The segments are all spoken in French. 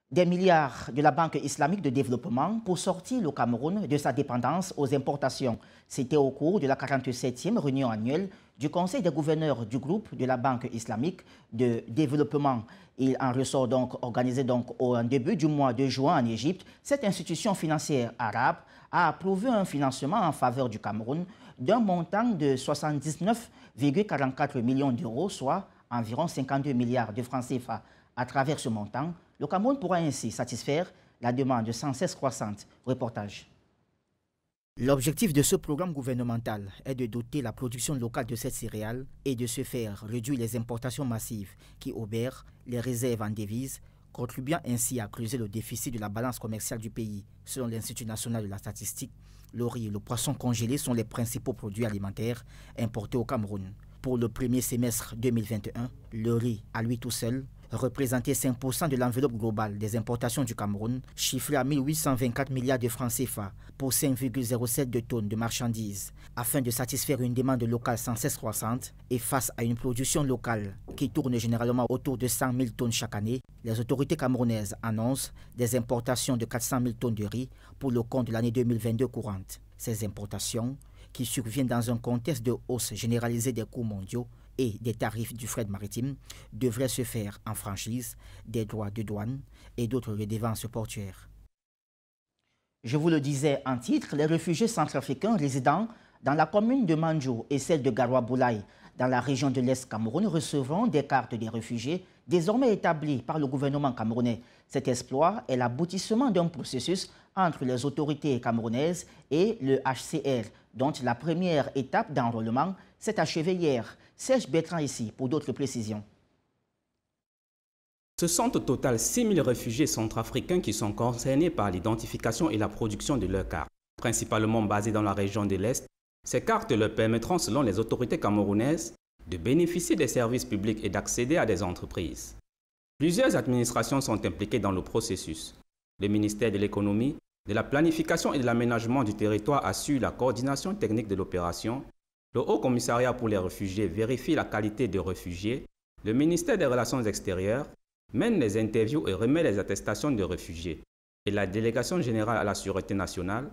Des milliards de la Banque islamique de développement pour sortir le Cameroun de sa dépendance aux importations. C'était au cours de la 47e réunion annuelle du Conseil des gouverneurs du groupe de la Banque islamique de développement. Il en ressort donc organisé au début du mois de juin en Égypte. Cette institution financière arabe a approuvé un financement en faveur du Cameroun d'un montant de 79,44 millions d'euros, soit environ 52 milliards de francs CFA. À travers ce montant, le Cameroun pourra ainsi satisfaire la demande sans cesse croissante. Reportage. L'objectif de ce programme gouvernemental est de doter la production locale de cette céréale et de se faire réduire les importations massives qui obèrent les réserves en devises, contribuant ainsi à creuser le déficit de la balance commerciale du pays. Selon l'Institut national de la statistique, le riz et le poisson congelé sont les principaux produits alimentaires importés au Cameroun. Pour le premier semestre 2021, le riz, à lui tout seul, représentait 5% de l'enveloppe globale des importations du Cameroun, chiffrée à 1824 milliards de francs CFA pour 5,07 de tonnes de marchandises. Afin de satisfaire une demande locale sans cesse croissante et face à une production locale qui tourne généralement autour de 100 000 tonnes chaque année, les autorités camerounaises annoncent des importations de 400 000 tonnes de riz pour le compte de l'année 2022 courante. Ces importations, qui surviennent dans un contexte de hausse généralisée des coûts mondiaux et des tarifs du fret maritime, devraient se faire en franchise des droits de douane et d'autres redevances portuaires. Je vous le disais en titre, les réfugiés centrafricains résidant dans la commune de Manjou et celle de Garoua-Boulaye, dans la région de l'Est Cameroun, recevront des cartes des réfugiés désormais établies par le gouvernement camerounais. Cet exploit est l'aboutissement d'un processus entre les autorités camerounaises et le HCR, dont la première étape d'enrôlement s'est achevée hier. Serge Bertrand ici pour d'autres précisions. Ce sont au total 6 000 réfugiés centrafricains qui sont concernés par l'identification et la production de leurs cartes. Principalement basés dans la région de l'Est, ces cartes leur permettront, selon les autorités camerounaises, de bénéficier des services publics et d'accéder à des entreprises. Plusieurs administrations sont impliquées dans le processus. Le ministère de l'Économie, de la Planification et de l'Aménagement du territoire assure la coordination technique de l'opération. Le Haut Commissariat pour les réfugiés vérifie la qualité des réfugiés. Le ministère des Relations extérieures mène les interviews et remet les attestations de réfugiés. Et la Délégation générale à la Sûreté nationale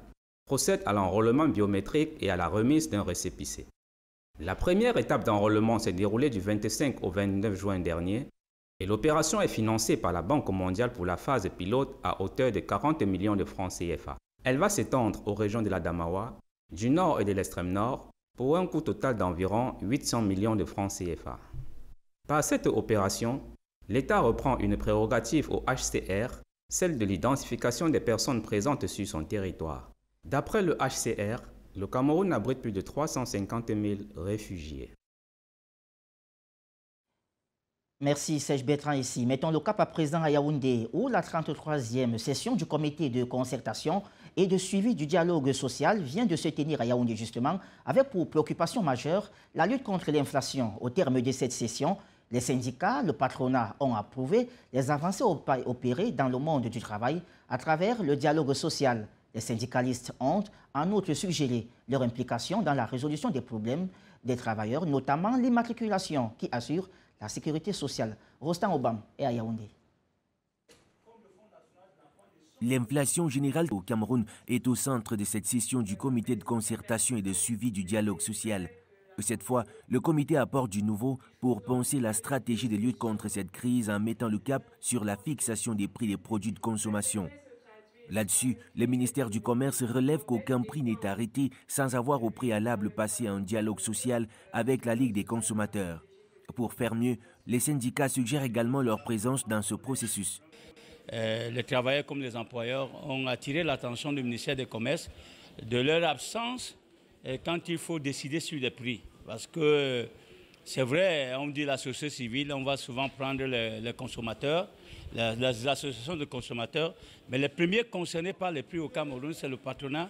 procède à l'enrôlement biométrique et à la remise d'un récépissé. La première étape d'enrôlement s'est déroulée du 25 au 29 juin dernier et l'opération est financée par la Banque mondiale pour la phase pilote à hauteur de 40 millions de francs CFA. Elle va s'étendre aux régions de l'Adamawa, du nord et de l'extrême nord pour un coût total d'environ 800 millions de francs CFA. Par cette opération, l'État reprend une prérogative au HCR, celle de l'identification des personnes présentes sur son territoire. D'après le HCR, le Cameroun abrite plus de 350 000 réfugiés. Merci Serge Bertrand ici. Mettons le cap à présent à Yaoundé, où la 33e session du comité de concertation et de suivi du dialogue social vient de se tenir à Yaoundé justement, avec pour préoccupation majeure la lutte contre l'inflation. Au terme de cette session, les syndicats, le patronat ont approuvé les avancées opérées dans le monde du travail à travers le dialogue social. Les syndicalistes ont en outre suggéré leur implication dans la résolution des problèmes des travailleurs, notamment l'immatriculation qui assure la sécurité sociale. Rostan Obam est à Yaoundé. L'inflation générale au Cameroun est au centre de cette session du comité de concertation et de suivi du dialogue social. Cette fois, le comité apporte du nouveau pour penser la stratégie de lutte contre cette crise en mettant le cap sur la fixation des prix des produits de consommation. Là-dessus, le ministère du Commerce relève qu'aucun prix n'est arrêté sans avoir au préalable passé un dialogue social avec la Ligue des consommateurs. Pour faire mieux, les syndicats suggèrent également leur présence dans ce processus. Les travailleurs comme les employeurs ont attiré l'attention du ministère du Commerce de leur absence quand il faut décider sur les prix. Parce que c'est vrai, on dit la société civile, on va souvent prendre les consommateurs, les associations de consommateurs, mais les premiers concernés par les prix au Cameroun, c'est le patronat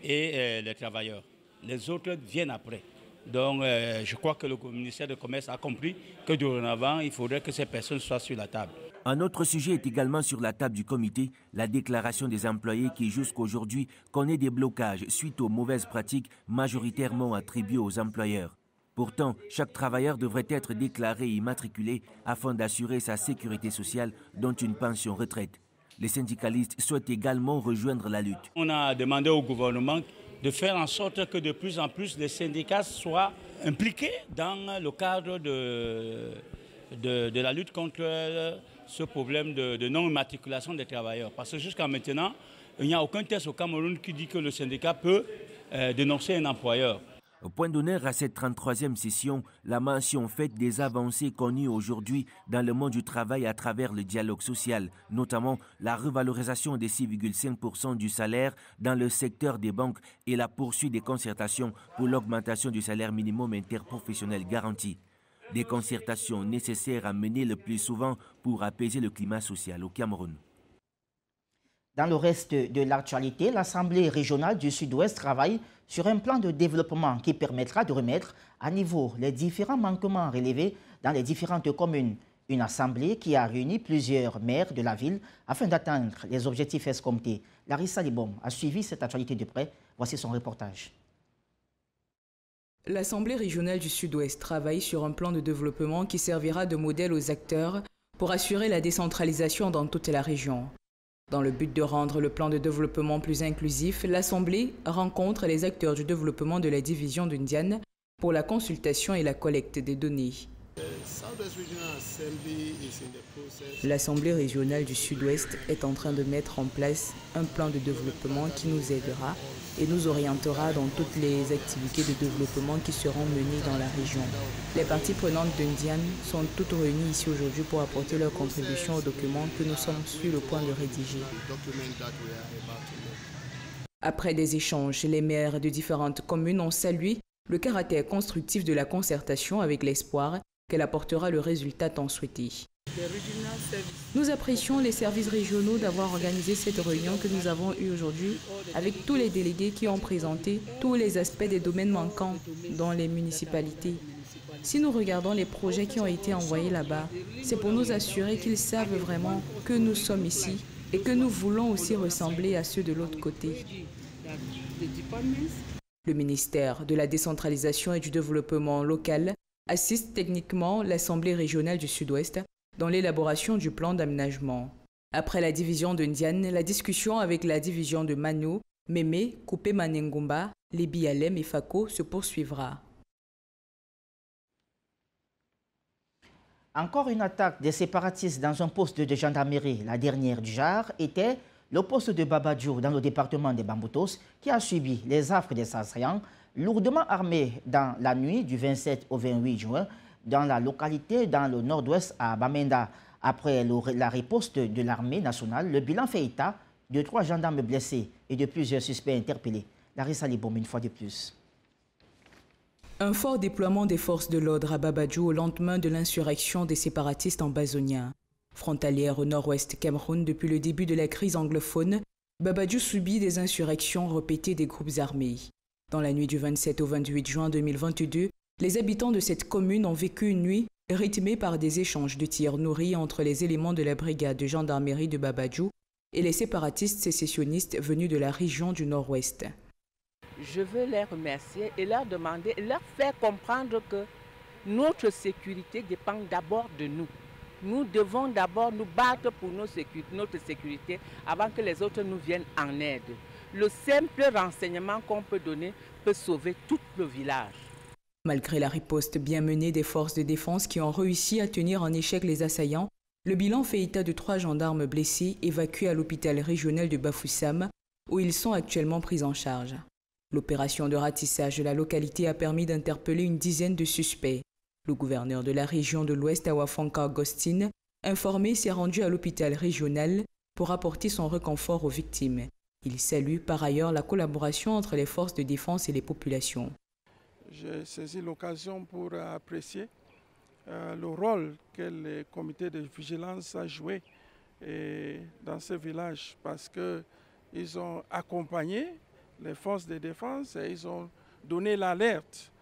et les travailleurs. Les autres viennent après. Donc je crois que le ministère du Commerce a compris que dorénavant, il faudrait que ces personnes soient sur la table. Un autre sujet est également sur la table du comité, la déclaration des employés qui jusqu'aujourd'hui connaît des blocages suite aux mauvaises pratiques majoritairement attribuées aux employeurs. Pourtant, chaque travailleur devrait être déclaré et immatriculé afin d'assurer sa sécurité sociale, dont une pension retraite. Les syndicalistes souhaitent également rejoindre la lutte. On a demandé au gouvernement de faire en sorte que de plus en plus les syndicats soient impliqués dans le cadre de la lutte contre ce problème de non-immatriculation des travailleurs. Parce que jusqu'à maintenant, il n'y a aucun texte au Cameroun qui dit que le syndicat peut dénoncer un employeur. Au point d'honneur à cette 33e session, la mention faite des avancées connues aujourd'hui dans le monde du travail à travers le dialogue social, notamment la revalorisation des 6,5% du salaire dans le secteur des banques et la poursuite des concertations pour l'augmentation du salaire minimum interprofessionnel garanti. Des concertations nécessaires à mener le plus souvent pour apaiser le climat social au Cameroun. Dans le reste de l'actualité, l'Assemblée régionale du Sud-Ouest travaille sur un plan de développement qui permettra de remettre à niveau les différents manquements relevés dans les différentes communes. Une assemblée qui a réuni plusieurs maires de la ville afin d'atteindre les objectifs escomptés. Larissa Libom a suivi cette actualité de près. Voici son reportage. L'Assemblée régionale du Sud-Ouest travaille sur un plan de développement qui servira de modèle aux acteurs pour assurer la décentralisation dans toute la région. Dans le but de rendre le plan de développement plus inclusif, l'Assemblée rencontre les acteurs du développement de la division de Ndiane pour la consultation et la collecte des données. L'Assemblée régionale du Sud-Ouest est en train de mettre en place un plan de développement qui nous aidera et nous orientera dans toutes les activités de développement qui seront menées dans la région. Les parties prenantes de Ndiane sont toutes réunies ici aujourd'hui pour apporter leur contribution aux documents que nous sommes sur le point de rédiger. Après des échanges, les maires de différentes communes ont salué le caractère constructif de la concertation avec l'espoir qu'elle apportera le résultat tant souhaité. Nous apprécions les services régionaux d'avoir organisé cette réunion que nous avons eue aujourd'hui avec tous les délégués qui ont présenté tous les aspects des domaines manquants dans les municipalités. Si nous regardons les projets qui ont été envoyés là-bas, c'est pour nous assurer qu'ils savent vraiment que nous sommes ici et que nous voulons aussi ressembler à ceux de l'autre côté. Le ministère de la décentralisation et du développement local assiste techniquement l'Assemblée régionale du Sud-Ouest dans l'élaboration du plan d'aménagement. Après la division de Ndiane, la discussion avec la division de Mano, Mémé, Coupé Manengomba, Lébi Alem et Fako se poursuivra. Encore une attaque des séparatistes dans un poste de gendarmerie. La dernière du genre était le poste de Babadjou dans le département des Bamboutos qui a subi les affres des assaillants lourdement armés dans la nuit du 27 au 28 juin dans la localité dans le nord-ouest à Bamenda. Après la riposte de l'armée nationale, le bilan fait état de 3 gendarmes blessés et de plusieurs suspects interpellés. Larissa Libom, une fois de plus. Un fort déploiement des forces de l'ordre à Babadjou au lendemain de l'insurrection des séparatistes en Bazonia. Frontalière au nord-ouest Cameroun depuis le début de la crise anglophone, Babadjou subit des insurrections répétées des groupes armés. Dans la nuit du 27 au 28 juin 2022, les habitants de cette commune ont vécu une nuit rythmée par des échanges de tirs nourris entre les éléments de la brigade de gendarmerie de Babadjou et les séparatistes sécessionnistes venus de la région du nord-ouest. Je veux les remercier et leur demander, leur faire comprendre que notre sécurité dépend d'abord de nous. Nous devons d'abord nous battre pour notre sécurité avant que les autres nous viennent en aide. Le simple renseignement qu'on peut donner peut sauver tout le village. Malgré la riposte bien menée des forces de défense qui ont réussi à tenir en échec les assaillants, le bilan fait état de 3 gendarmes blessés évacués à l'hôpital régional de Bafoussam où ils sont actuellement pris en charge. L'opération de ratissage de la localité a permis d'interpeller une dizaine de suspects. Le gouverneur de la région de l'Ouest, Awafonka Augustine, informé, s'est rendu à l'hôpital régional pour apporter son réconfort aux victimes. Il salue par ailleurs la collaboration entre les forces de défense et les populations. J'ai saisi l'occasion pour apprécier le rôle que le comité de vigilance a joué dans ce village parce qu'ils ont accompagné les forces de défense et ils ont donné l'alerte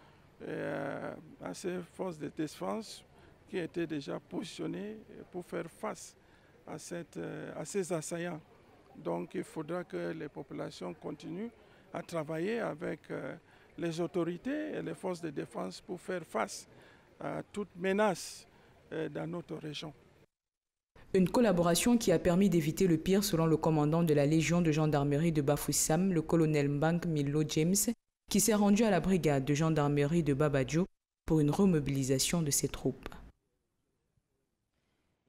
à ces forces de défense qui étaient déjà positionnées pour faire face à ces assaillants. Donc il faudra que les populations continuent à travailler avec les autorités et les forces de défense pour faire face à toute menace dans notre région. Une collaboration qui a permis d'éviter le pire selon le commandant de la Légion de gendarmerie de Bafoussam, le colonel Mbank Milo James, qui s'est rendu à la brigade de gendarmerie de Babadjo pour une remobilisation de ses troupes.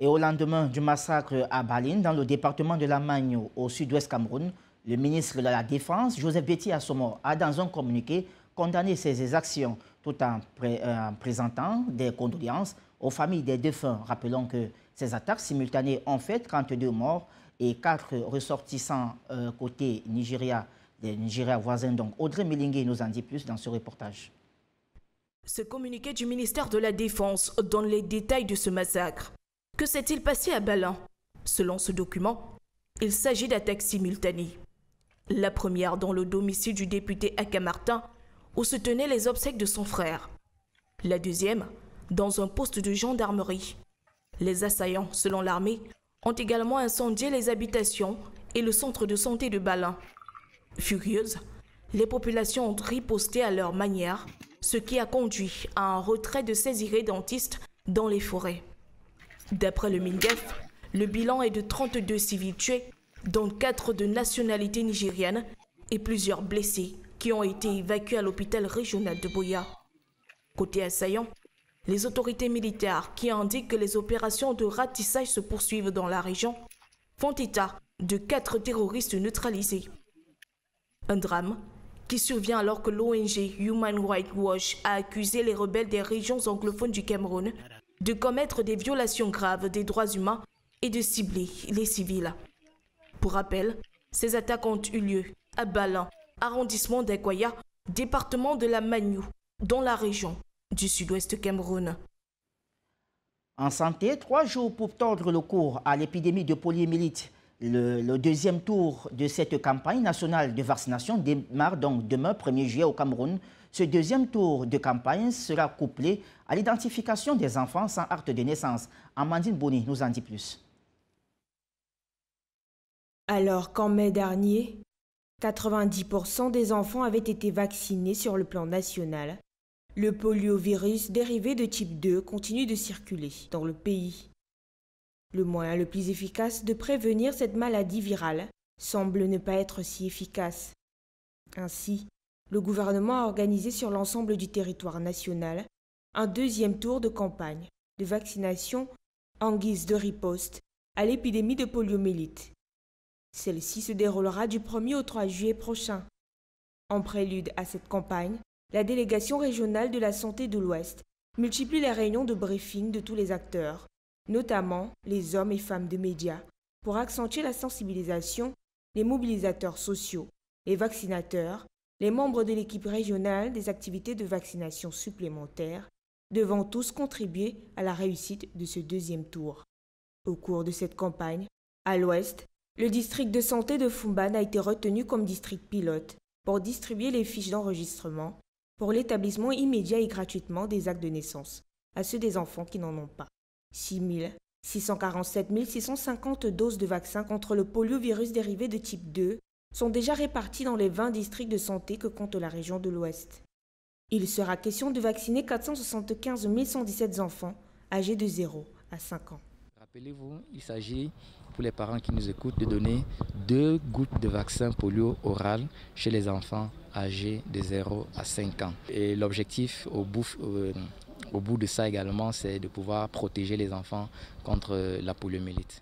Et au lendemain du massacre à Baline, dans le département de la Magno, au sud-ouest Cameroun, le ministre de la Défense, Joseph Betty Assomo, a dans un communiqué condamné ces exactions tout en présentant des condoléances aux familles des défunts. Rappelons que ces attaques simultanées ont fait 32 morts et 4 ressortissants côté Nigeria, des Nigeria voisins. Donc Audrey Milingue nous en dit plus dans ce reportage. Ce communiqué du ministère de la Défense donne les détails de ce massacre. Que s'est-il passé à Balin? Selon ce document, il s'agit d'attaques simultanées. La première dans le domicile du député Aka Martin, où se tenaient les obsèques de son frère. La deuxième, dans un poste de gendarmerie. Les assaillants, selon l'armée, ont également incendié les habitations et le centre de santé de Balin. Furieuses, les populations ont riposté à leur manière, ce qui a conduit à un retrait de ces irrédentistes dans les forêts. D'après le MINDEF, le bilan est de 32 civils tués, dont 4 de nationalité nigérienne et plusieurs blessés qui ont été évacués à l'hôpital régional de Boya. Côté assaillant, les autorités militaires qui indiquent que les opérations de ratissage se poursuivent dans la région font état de 4 terroristes neutralisés. Un drame qui survient alors que l'ONG Human Rights Watch a accusé les rebelles des régions anglophones du Cameroun de commettre des violations graves des droits humains et de cibler les civils. Pour rappel, ces attaques ont eu lieu à Balin, arrondissement d'Akwaya, département de la Magno, dans la région du sud-ouest Cameroun. En santé, 3 jours pour tordre le cours à l'épidémie de poliomyélite. Le deuxième tour de cette campagne nationale de vaccination démarre donc demain 1er juillet au Cameroun. Ce deuxième tour de campagne sera couplé à l'identification des enfants sans acte de naissance. Amandine Boni nous en dit plus. Alors qu'en mai dernier, 90% des enfants avaient été vaccinés sur le plan national, le poliovirus dérivé de type 2 continue de circuler dans le pays. Le moyen le plus efficace de prévenir cette maladie virale semble ne pas être si efficace. Ainsi, le gouvernement a organisé sur l'ensemble du territoire national un deuxième tour de campagne de vaccination en guise de riposte à l'épidémie de poliomyélite. Celle-ci se déroulera du 1er au 3 juillet prochain. En prélude à cette campagne, la délégation régionale de la santé de l'Ouest multiplie les réunions de briefing de tous les acteurs, notamment les hommes et femmes de médias, pour accentuer la sensibilisation, les mobilisateurs sociaux, les vaccinateurs, les membres de l'équipe régionale des activités de vaccination supplémentaires, devant tous contribuer à la réussite de ce deuxième tour. Au cours de cette campagne, à l'Ouest, le district de santé de Fumban a été retenu comme district pilote pour distribuer les fiches d'enregistrement pour l'établissement immédiat et gratuitement des actes de naissance à ceux des enfants qui n'en ont pas. 6 647 650 doses de vaccins contre le poliovirus dérivé de type 2 sont déjà réparties dans les 20 districts de santé que compte la région de l'Ouest. Il sera question de vacciner 475 117 enfants âgés de 0 à 5 ans. Rappelez-vous, il s'agit pour les parents qui nous écoutent de donner 2 gouttes de vaccin polio oral chez les enfants âgés de 0 à 5 ans. Et l'objectif au bout de ça également, c'est de pouvoir protéger les enfants contre la poliomyélite.